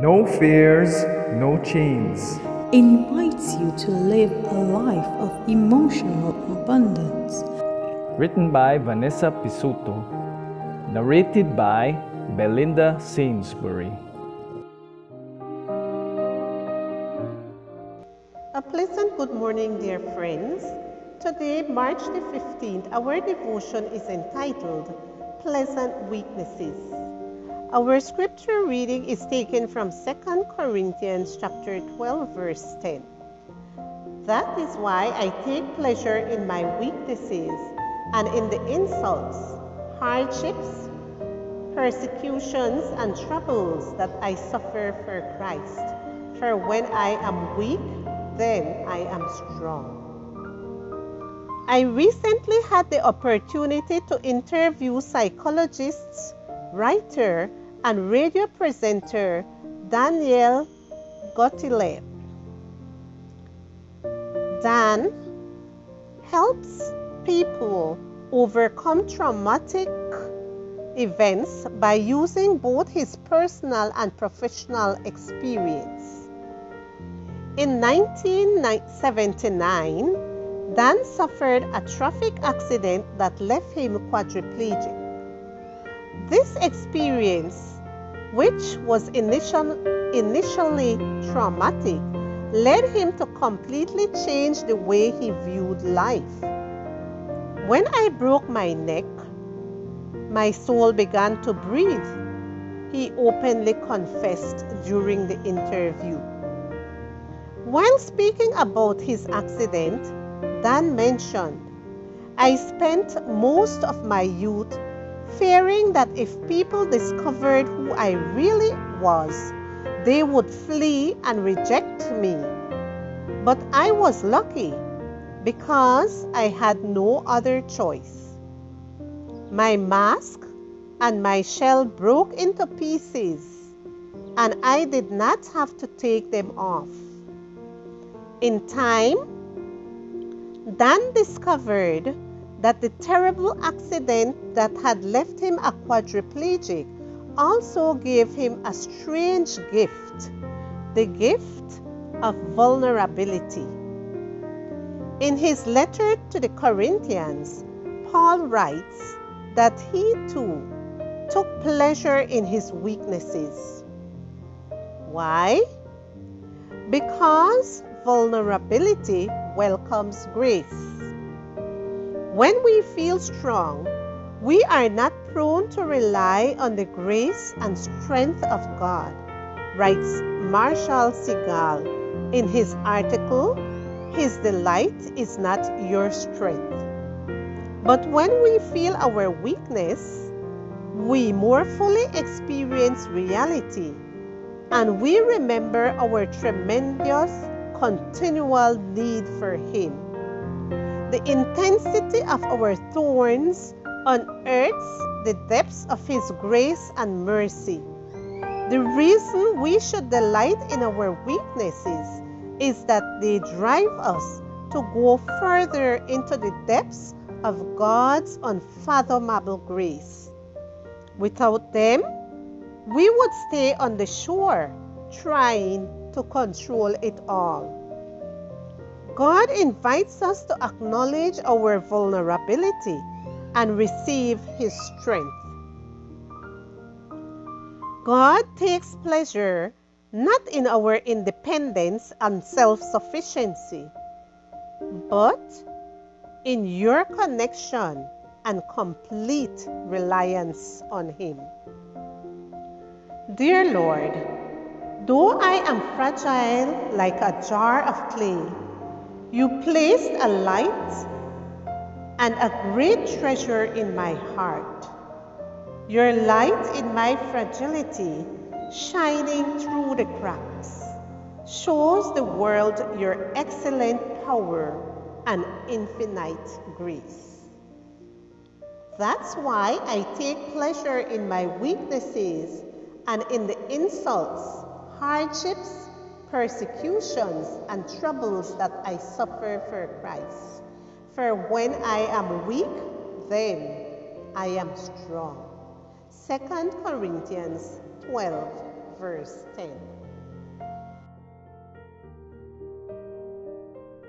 No fears, no chains. Invites you to live a life of emotional abundance. Written by Vanessa Pisuto. Narrated by Belinda Sainsbury. A pleasant good morning, dear friends. Today, March the 15th, our devotion is entitled Pleasant Weaknesses. Our scripture reading is taken from 2 Corinthians chapter 12, verse 10. That is why I take pleasure in my weaknesses and in the insults, hardships, persecutions, and troubles that I suffer for Christ. For when I am weak, then I am strong. I recently had the opportunity to interview psychologists, writer, and radio presenter Daniel Gottlieb. Dan helps people overcome traumatic events by using both his personal and professional experience. In 1979, Dan suffered a traffic accident that left him quadriplegic. This experience, which was initially traumatic, led him to completely change the way he viewed life. When I broke my neck, my soul began to breathe, he openly confessed during the interview. While speaking about his accident, Dan mentioned, I spent most of my youth fearing that if people discovered who I really was, they would flee and reject me. But I was lucky because I had no other choice. My mask and my shell broke into pieces, and I did not have to take them off. In time, Dan discovered that the terrible accident that had left him a quadriplegic also gave him a strange gift, the gift of vulnerability. In his letter to the Corinthians, Paul writes that he too took pleasure in his weaknesses. Why? Because vulnerability welcomes grace. When we feel strong, we are not prone to rely on the grace and strength of God, writes Marshall Segal in his article, His Delight is Not Your Strength. But when we feel our weakness, we more fully experience reality, and we remember our tremendous continual need for Him. The intensity of our thorns unearths the depths of His grace and mercy. The reason we should delight in our weaknesses is that they drive us to go further into the depths of God's unfathomable grace. Without them, we would stay on the shore, trying to control it all. God invites us to acknowledge our vulnerability and receive His strength. God takes pleasure not in our independence and self-sufficiency, but in your connection and complete reliance on Him. Dear Lord, though I am fragile like a jar of clay, you placed a light and a great treasure in my heart. Your light in my fragility, shining through the cracks, shows the world your excellent power and infinite grace. That's why I take pleasure in my weaknesses and in the insults, hardships, persecutions, and troubles that I suffer for Christ. For when I am weak, then I am strong. 2 Corinthians 12, verse 10.